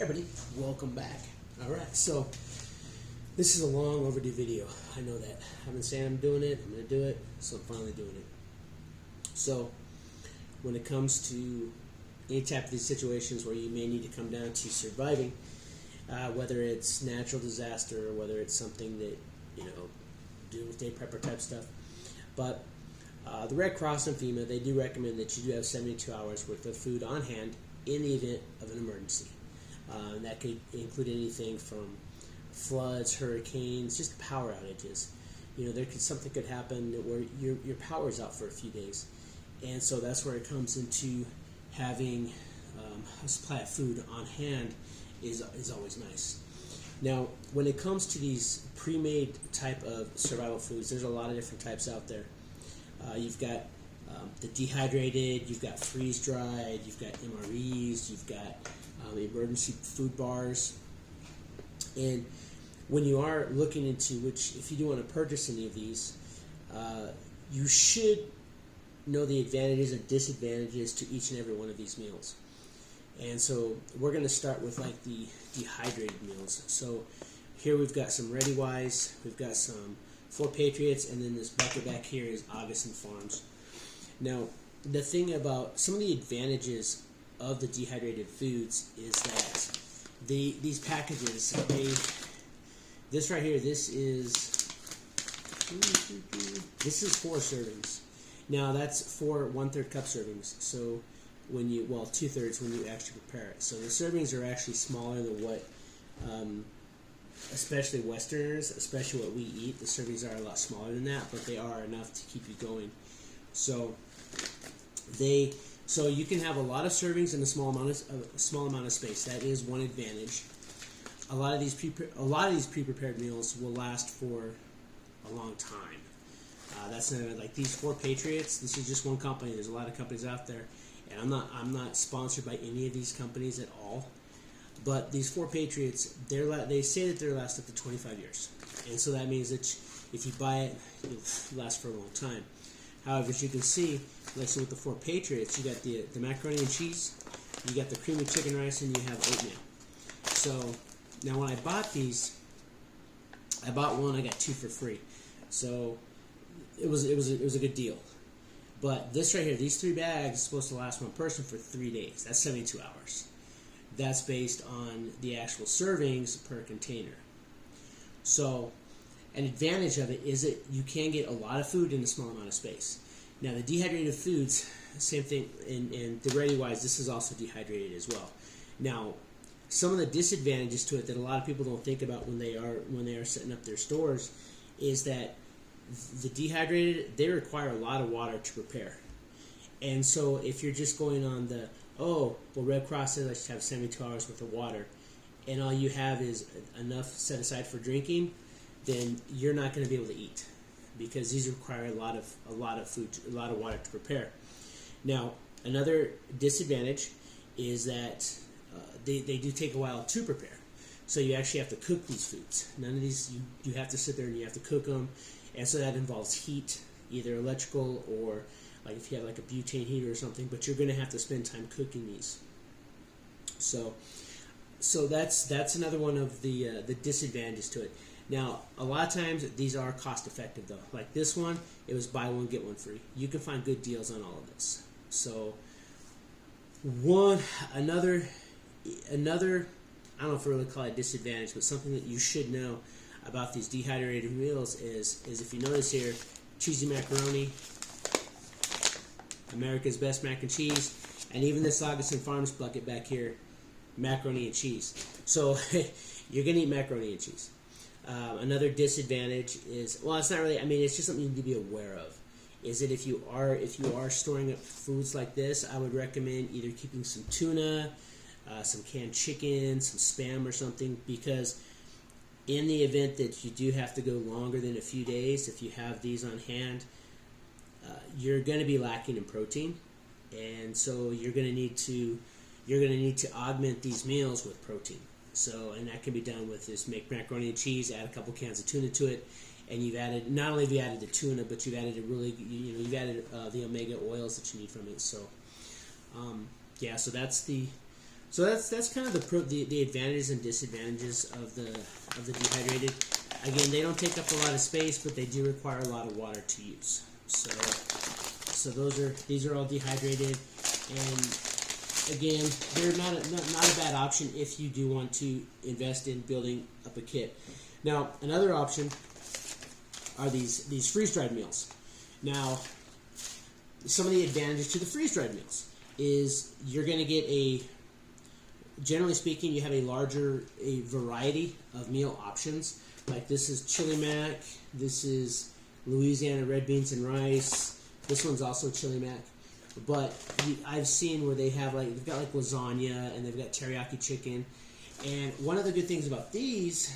Hey everybody, welcome back. Alright, so this is a long overdue video. I know that. I've been saying I'm doing it, I'm going to do it, so I'm finally doing it. So, when it comes to any type of these situations where you may need to come down to surviving, whether it's natural disaster or whether it's something that, doomsday prepper type stuff, but the Red Cross and FEMA, they do recommend that you do have 72 hours worth of food on hand in the event of an emergency. And that could include anything from floods, hurricanes, just power outages. Something could happen where your power is out for a few days, and so that's where it comes into having a supply of food on hand is always nice. Now, when it comes to these pre-made type of survival foods, there's a lot of different types out there. You've got the dehydrated, you've got freeze-dried, you've got MREs, you've got emergency food bars. And when you are looking into if you do want to purchase any of these, you should know the advantages and disadvantages to each and every one of these meals. And so we're going to start with like the dehydrated meals. So here we've got some Ready Wise, we've got some 4 Patriots, and then this bucket back here is Augustin Farms. Now, the thing about some of the advantages of the dehydrated foods is that these packages, this right here, this is 4 servings. Now that's 4 1/3 cup servings. So when 2/3 when you actually prepare it. So the servings are actually smaller than what, especially Westerners, especially what we eat. The servings are a lot smaller than that, but they are enough to keep you going. So you can have a lot of servings in a small amount of space. That is one advantage. A lot of these pre-prepared meals will last for a long time. That's not like these 4 Patriots. This is just one company. There's a lot of companies out there, and I'm not sponsored by any of these companies at all. But these 4 Patriots, they say that they'll last up to 25 years, and so that means that if you buy it, it'll last for a long time. However, as you can see, let's see with the 4 Patriots, you got the macaroni and cheese, you got the creamy chicken rice, and you have oatmeal. So now when I bought these, I bought 1, I got 2 for free. So it was a good deal. But this right here, these 3 bags is supposed to last one person for 3 days. That's 72 hours. That's based on the actual servings per container. So an advantage of it is that you can get a lot of food in a small amount of space. Now the dehydrated foods, same thing, and the Ready Wise, this is also dehydrated as well. Now, some of the disadvantages to it that a lot of people don't think about when they are setting up their stores is that the dehydrated, they require a lot of water to prepare. And so if you're just going on Red Cross says I should have 72 hours worth of water, and all you have is enough set aside for drinking, then you're not going to be able to eat, because these require a lot of food, a lot of water to prepare. Now, another disadvantage is that they do take a while to prepare. So you actually have to cook these foods. None of these, you have to sit there and you have to cook them, and so that involves heat, either electrical or like if you have like a butane heater or something, but you're going to have to spend time cooking these. So that's another one of the disadvantages to it. Now, a lot of times these are cost effective though. Like this one, it was buy one get one free. You can find good deals on all of this. So another I don't know if I really call it a disadvantage, but something that you should know about these dehydrated meals is if you notice here, cheesy macaroni, America's best mac and cheese, and even this Augustin Farms bucket back here, macaroni and cheese. So you're gonna eat macaroni and cheese. Another disadvantage is, well, it's not really, it's just something you need to be aware of, is that if you are storing up foods like this, I would recommend either keeping some tuna, some canned chicken, some Spam or something, because in the event that you do have to go longer than a few days, if you have these on hand, you're going to be lacking in protein, and so you're going to need to augment these meals with protein. So, and that can be done with this: make macaroni and cheese, add a couple cans of tuna to it, and you've added, not only have you added the tuna, but you've added you've added the omega oils that you need from it. So, yeah, so that's the So that's kind of the advantages and disadvantages of the dehydrated. Again, they don't take up a lot of space, but they do require a lot of water to use. So these are all dehydrated, and again, they're not a bad option if you do want to invest in building up a kit. Now, another option are these freeze-dried meals. Now, some of the advantages to the freeze-dried meals is you're going to get generally speaking, you have a variety of meal options. Like this is chili mac, this is Louisiana red beans and rice. This one's also chili mac. But I've seen where they've got like lasagna and they've got teriyaki chicken. And one of the good things about these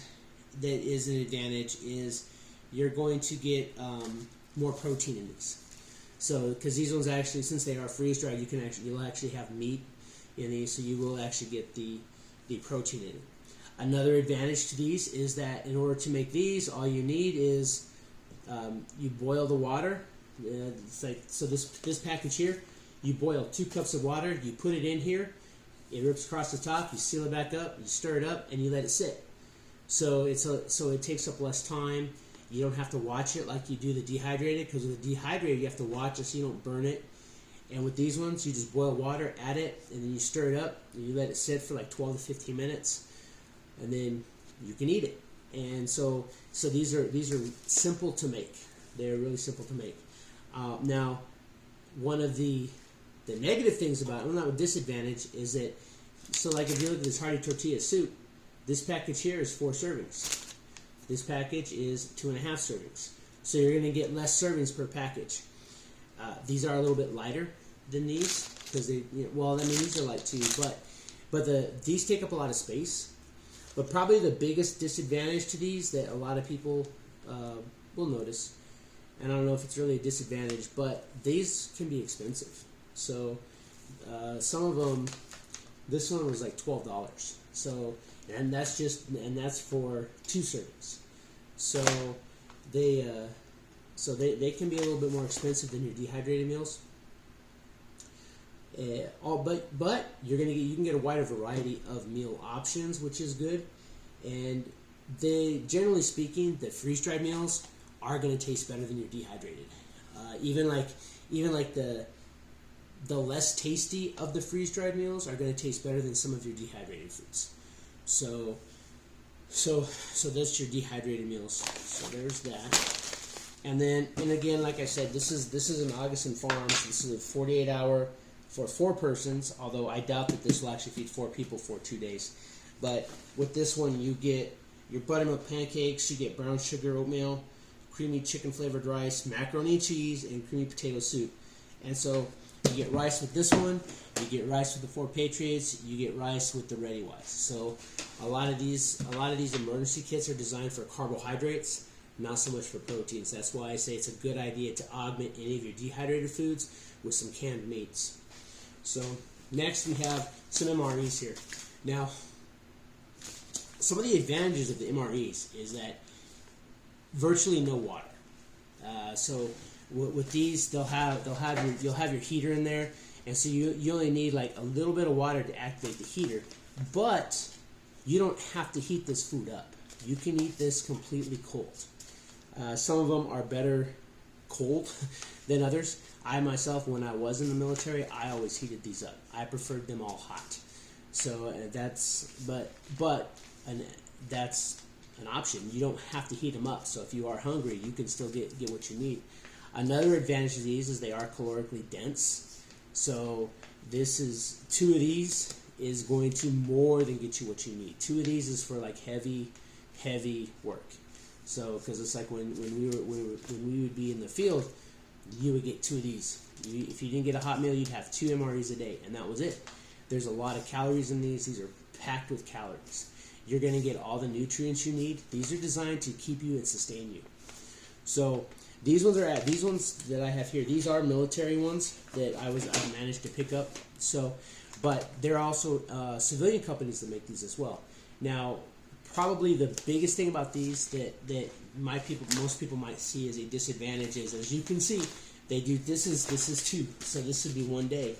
that is an advantage is you're going to get more protein in these. So, because these ones actually, since they are freeze dried, you'll actually have meat in these, so you will actually get the protein in it. Another advantage to these is that in order to make these, all you need is you boil the water. It's like, so this package here, you boil 2 cups of water, you put it in here, it rips across the top, you seal it back up, you stir it up, and you let it sit. So so it takes up less time. You don't have to watch it like you do the dehydrated, because with the dehydrated you have to watch it so you don't burn it. And with these ones, you just boil water, add it, and then you stir it up, and you let it sit for like 12 to 15 minutes, and then you can eat it. And so these are simple to make. They're really simple to make. Now, one of the negative things about it, well, not a disadvantage, is that, so like if you look at this hearty tortilla soup, this package here is 4 servings. This package is 2.5 servings. So you're going to get less servings per package. These are a little bit lighter than these, because these are light too, but these take up a lot of space. But probably the biggest disadvantage to these that a lot of people will notice, and I don't know if it's really a disadvantage, but these can be expensive. So some of them, this one was like $12. So that's for 2 servings. So they can be a little bit more expensive than your dehydrated meals. But you can get a wider variety of meal options, which is good. And generally speaking, the freeze-dried meals are going to taste better than your dehydrated. Even like the less tasty of the freeze-dried meals are going to taste better than some of your dehydrated foods. So that's your dehydrated meals. So there's that. And again, like I said, this is an Augustin Farms. This is a 48-hour for 4 persons, although I doubt that this will actually feed 4 people for 2 days. But with this one, you get your buttermilk pancakes, you get brown sugar oatmeal, creamy chicken flavored rice, macaroni and cheese, and creamy potato soup. And so you get rice with this one, you get rice with the 4 Patriots, you get rice with the Ready Wise. So a lot of these emergency kits are designed for carbohydrates, not so much for proteins. That's why I say it's a good idea to augment any of your dehydrated foods with some canned meats. So next we have some MREs here. Now, some of the advantages of the MREs is that virtually no water. So with these, you'll have your heater in there, and so you only need like a little bit of water to activate the heater. But you don't have to heat this food up. You can eat this completely cold. Some of them are better cold than others. I myself, when I was in the military, I always heated these up. I preferred them all hot. So that's an option. You don't have to heat them up. So if you are hungry, you can still get what you need. Another advantage of these is they are calorically dense. So 2 of these is going to more than get you what you need. 2 of these is for like heavy work. So because it's like when we would be in the field, you would get 2 of these. If you didn't get a hot meal, you'd have 2 MREs a day, and that was it. There's a lot of calories in these. These are packed with calories. You're going to get all the nutrients you need. These are designed to keep you and sustain you. So these ones that I have here. These are military ones that I managed to pick up. So, but there are also civilian companies that make these as well. Now, probably the biggest thing about these that most people might see as a disadvantage is, as you can see, they do this is 2, so this would be 1 day.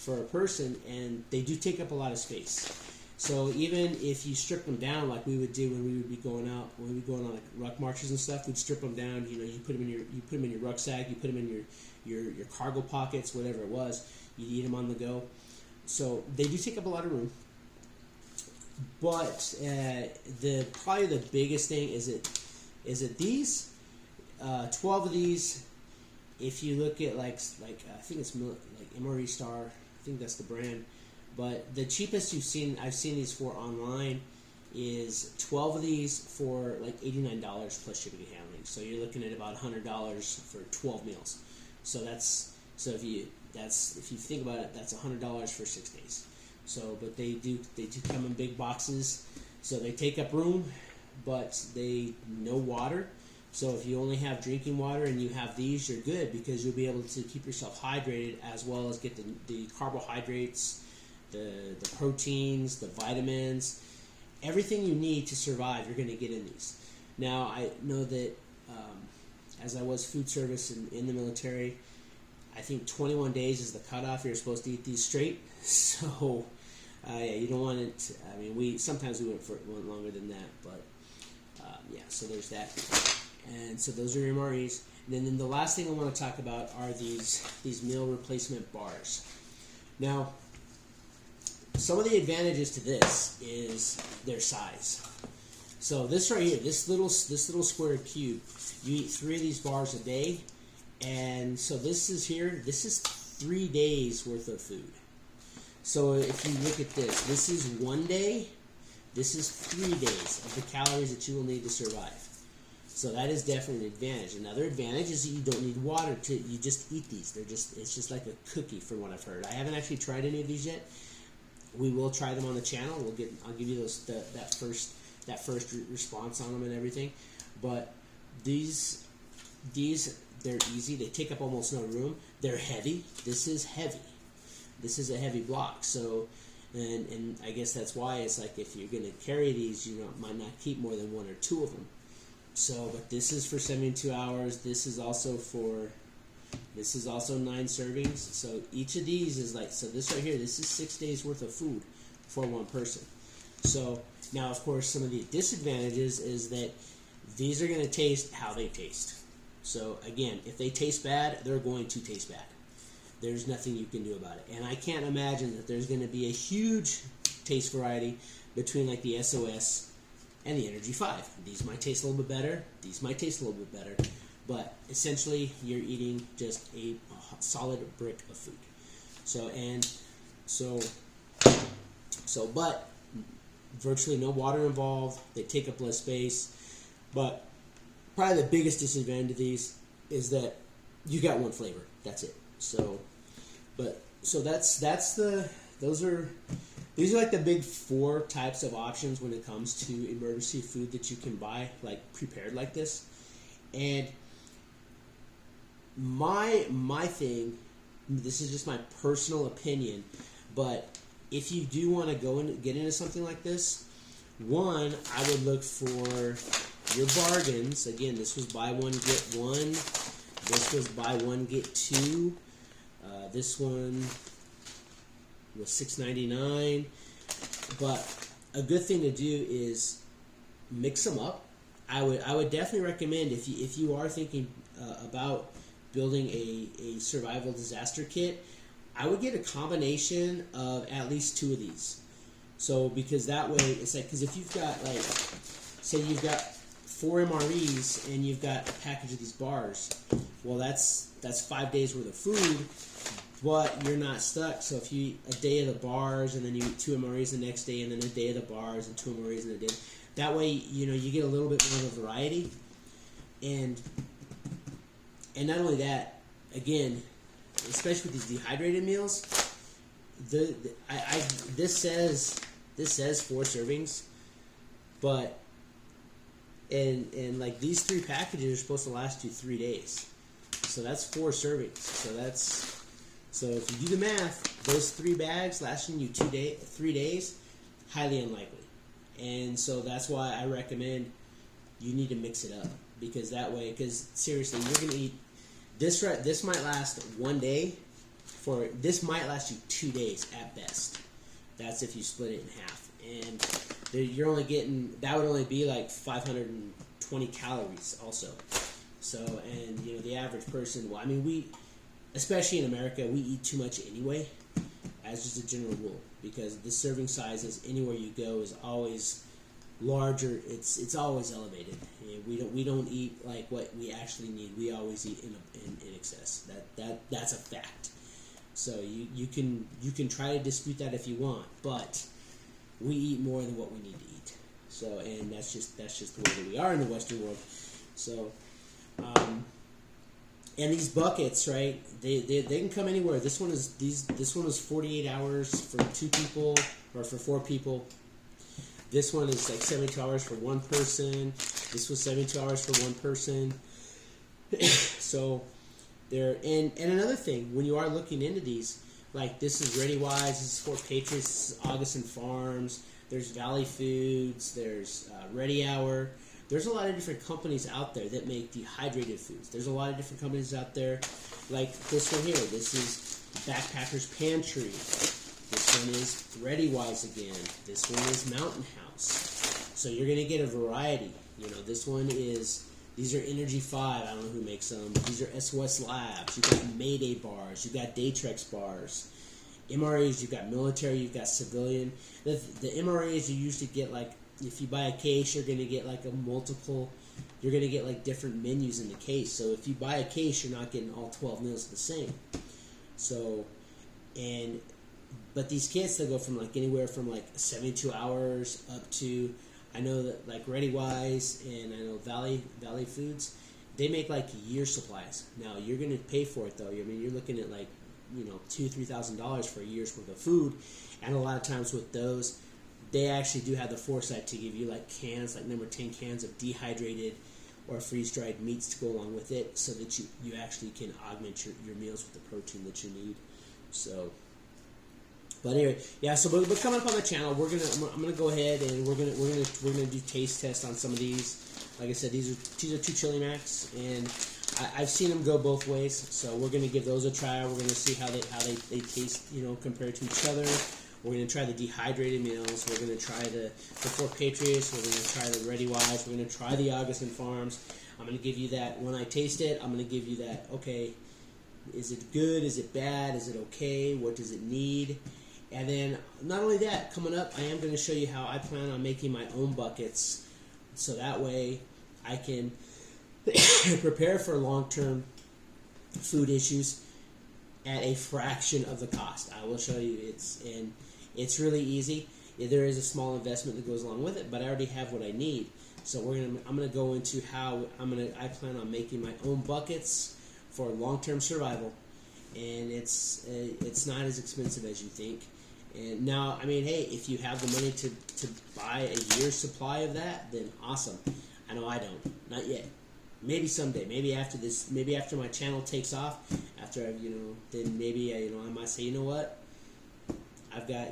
for a person, and they do take up a lot of space. So even if you strip them down, like we would do when we would be going out, when we would go on like ruck marches and stuff, we'd strip them down. You know, you put them in your rucksack, you put them in your cargo pockets, whatever it was. You eat them on the go. So they do take up a lot of room. But probably the biggest thing is that these 12 of these. If you look at like I think it's like MRE Star, I think that's the brand. But the cheapest I've seen these for online is 12 of these for like $89 plus shipping and handling. So you're looking at about $100 for 12 meals. So if you think about it, that's $100 for 6 days. So, but they do come in big boxes, so they take up room, but they no water. So if you only have drinking water and you have these, you're good, because you'll be able to keep yourself hydrated as well as get the carbohydrates, the proteins, the vitamins, everything you need to survive, you're going to get in these. Now, I know that as I was food service in the military, I think 21 days is the cutoff. You're supposed to eat these straight. So, yeah, you don't want it. I mean, sometimes we went longer than that, but yeah. So there's that. And so those are your MREs. And then the last thing I want to talk about are these meal replacement bars. Now, some of the advantages to this is their size. So this right here, this little square cube, you eat 3 of these bars a day, and so this is 3 days worth of food. So if you look at this is 1 day, this is 3 days of the calories that you will need to survive. So that is definitely an advantage. Another advantage is that you don't need water you just eat these. It's just like a cookie from what I've heard. I haven't actually tried any of these yet. We will try them on the channel. I'll give you that first response on them and everything. But these they're easy. They take up almost no room. They're heavy. This is heavy. This is a heavy block. So, and I guess that's why it's like if you're going to carry these, you might not keep more than 1 or 2 of them. So, but this is for 72 hours. This is also 9 servings. So each of these is so this right here, this is 6 days worth of food for one person. So now, of course, some of the disadvantages is that these are going to taste how they taste. So again, if they taste bad, they're going to taste bad. There's nothing you can do about it. And I can't imagine that there's going to be a huge taste variety between like the SOS and the Energy 5. These might taste a little bit better. These might taste a little bit better. But essentially, you're eating just a solid brick of food. But virtually no water involved. They take up less space. But probably the biggest disadvantage of these is that you got one flavor. That's it. These are like the big 4 types of options when it comes to emergency food that you can buy, like prepared like this. And my thing, this is just my personal opinion, but if you do want to go and get into something like this, one, I would look for your bargains. Again, this was buy one get one. This was buy one get 2. This one was $6.99. But a good thing to do is mix them up. I would definitely recommend if you are thinking about building a survival disaster kit, I would get a combination of at least 2 of these. So because that way it's like, because if you've got like, say you've got 4 MREs and you've got a package of these bars, well that's 5 days worth of food, but you're not stuck. So if you eat a day of the bars and then you eat 2 MREs the next day and then a day of the bars and 2 MREs in a day, that way you get a little bit more of a variety. And not only that, again, especially with these dehydrated meals, this says 4 servings, but and like these 3 packages are supposed to last you 3 days, so that's 4 servings. So if you do the math, those 3 bags lasting you 3 days, highly unlikely. And so that's why I recommend you need to mix it up, because that way, because seriously, you're gonna eat this. This might last 1 day, for this might last you 2 days at best. That's if you split it in half, and you're only getting, that would only be like 520 calories also. So, and you know, the average person, well, I mean, we, especially in America, we eat too much anyway, as just a general rule, because the serving sizes anywhere you go is always larger. It's always elevated. We don't eat like what we actually need. We always eat in excess. That's a fact. So you can try to dispute that if you want, but we eat more than what we need to eat. So, and that's just the way that we are in the Western world. So, and these buckets, right? They can come anywhere. This one is 48 hours for 2 people or for 4 people. This one is like 72 hours for 1 person. This was 72 hours for 1 person. So there, and another thing, when you are looking into these, like this is ReadyWise, this is Fort Patriots, this is Augustin Farms, there's Valley Foods, there's Ready Hour. There's a lot of different companies out there that make dehydrated foods. There's a lot of different companies out there, like this one here. This is Backpacker's Pantry. This one is ReadyWise again. This one is Mountain House. So you're going to get a variety. You know, this one is, these are Energy 5. I don't know who makes them. These are SOS Labs. You've got Mayday bars. You've got Daytrex bars. MRAs, you've got military, you've got civilian. The MRAs you usually get, like, if you buy a case, you're going to get like you're going to get like different menus in the case. So if you buy a case, you're not getting all 12 meals the same. So, but these kits, they go from like anywhere from like 72 hours up to, I know that like ReadyWise and I know Valley Foods, they make like year supplies. Now you're going to pay for it though. I mean, you're looking at like, you know, $2,000-$3,000 for a year's worth of food, and a lot of times with those, they actually do have the foresight to give you like cans, like number 10 cans of dehydrated or freeze-dried meats to go along with it, so that you actually can augment your meals with the protein that you need. So, but anyway, yeah. So, but coming up on the channel, I'm gonna go ahead and we're gonna do taste tests on some of these. Like I said, these are 2 Chili Macs, and I've seen them go both ways. So we're gonna give those a try. We're gonna see how they taste, you know, compared to each other. We're going to try the dehydrated meals. We're going to try the Fort Patriots. We're going to try the ReadyWise. We're going to try the Augustin Farms. I'm going to give you that. When I taste it, I'm going to give you that, okay, is it good? Is it bad? Is it okay? What does it need? And then, not only that, coming up, I am going to show you how I plan on making my own buckets. So that way, I can prepare for long-term food issues at a fraction of the cost. I will show you. It's really easy. There is a small investment that goes along with it, but I already have what I need. So I'm gonna go into how I plan on making my own buckets for long-term survival, and it's not as expensive as you think. And now, I mean, hey, if you have the money to buy a year's supply of that, then awesome. I know I don't, not yet. Maybe someday. Maybe after this. Maybe after my channel takes off. After I've, you know, then maybe I might say, you know what? I've got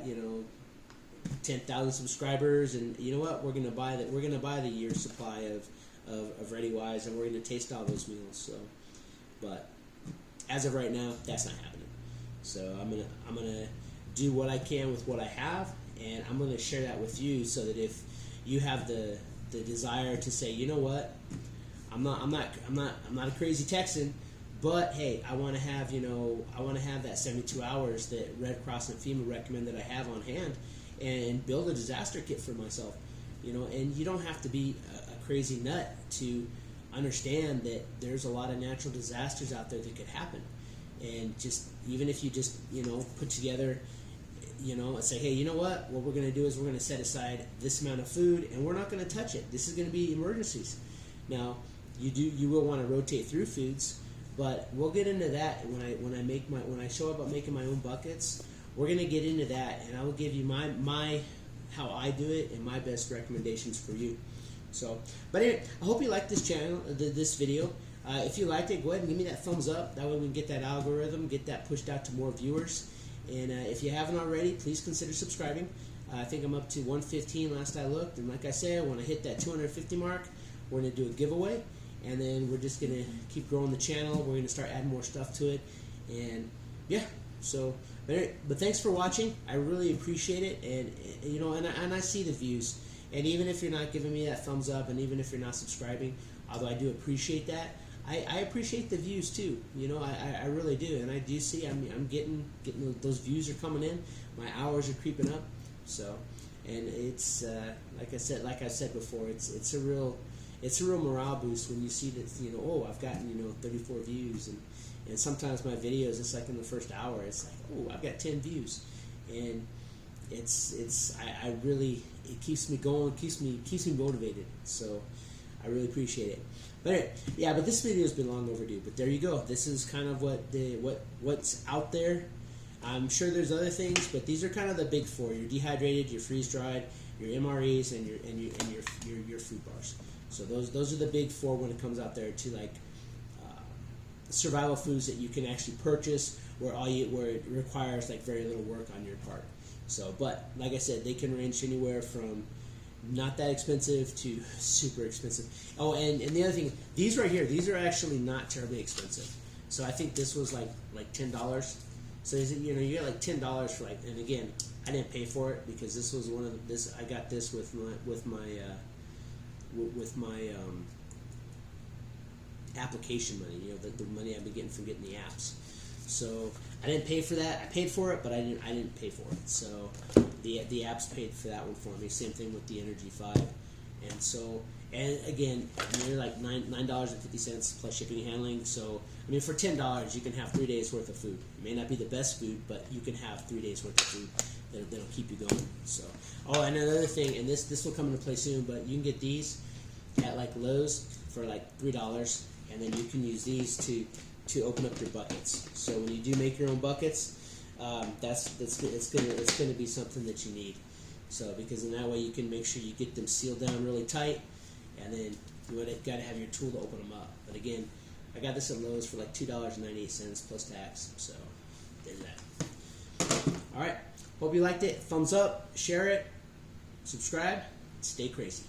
10,000 subscribers, and you know what? We're gonna buy the year's supply of ReadyWise, and we're gonna taste all those meals. So, but as of right now, that's not happening. So I'm gonna do what I can with what I have, and I'm gonna share that with you, so that if you have the desire to say, you know what? I'm not a crazy Texan, but hey, I want to have that 72 hours that Red Cross and FEMA recommend that I have on hand, and build a disaster kit for myself. You know, and you don't have to be a crazy nut to understand that there's a lot of natural disasters out there that could happen, and just even if you just put together, and say, hey, you know what we're going to do is we're going to set aside this amount of food, and we're not going to touch it. This is going to be emergencies. Now, you will want to rotate through foods, but we'll get into that when I show up making my own buckets. We're going to get into that, and I will give you my how I do it and my best recommendations for you. So, but anyway, I hope you liked this channel, this video. If you liked it, go ahead and give me that thumbs up. That way we can get that algorithm, get that pushed out to more viewers. And if you haven't already, please consider subscribing. I think I'm up to 115 last I looked, and like I said, when I hit that 250 mark, we're going to do a giveaway, and then we're just going to keep growing the channel. We're going to start adding more stuff to it, and yeah, So, but thanks for watching. I really appreciate it, and you know, and I see the views. And even if you're not giving me that thumbs up, and even if you're not subscribing, although I do appreciate that, I appreciate the views too. You know, I really do, and I do see I'm getting those views are coming in. My hours are creeping up. So, and it's like I said before, it's a real morale boost when you see that, you know, oh, I've gotten, you know, 34 views, and sometimes my videos, it's like in the first hour, it's like, oh, I've got 10 views, and I really, it keeps me going, keeps me motivated. So I really appreciate it. But anyway, yeah, but this video has been long overdue. But there you go. This is kind of what's out there. I'm sure there's other things, but these are kind of the big four: your dehydrated, your freeze dried, your MREs, and your food bars. So those are the big four when it comes out there to like survival foods that you can actually purchase, where it requires like very little work on your part. So, but like I said, they can range anywhere from not that expensive to super expensive. Oh, and the other thing, these right here, these are actually not terribly expensive. So I think this was like $10. So you know, you get like $10 for like, and again, I didn't pay for it because this was one of this. I got this with my application money. You know, the money I've been getting from getting the apps. So I didn't pay for that. I paid for it, but I didn't pay for it. So the apps paid for that one for me. Same thing with the Energy 5. And so, and again, they're like $9.50 plus shipping and handling. So I mean, for $10, you can have 3 days worth of food. It may not be the best food, but you can have 3 days worth of food that'll keep you going. So, oh, and another thing, and this will come into play soon, but you can get these at like Lowe's for like $3, and then you can use these to open up your buckets. So when you do make your own buckets, it's gonna be something that you need. So because in that way you can make sure you get them sealed down really tight, and then you got to have your tool to open them up. But again, I got this at Lowe's for like $2.98 plus tax. So there's that. All right, hope you liked it. Thumbs up, share it, subscribe, stay crazy.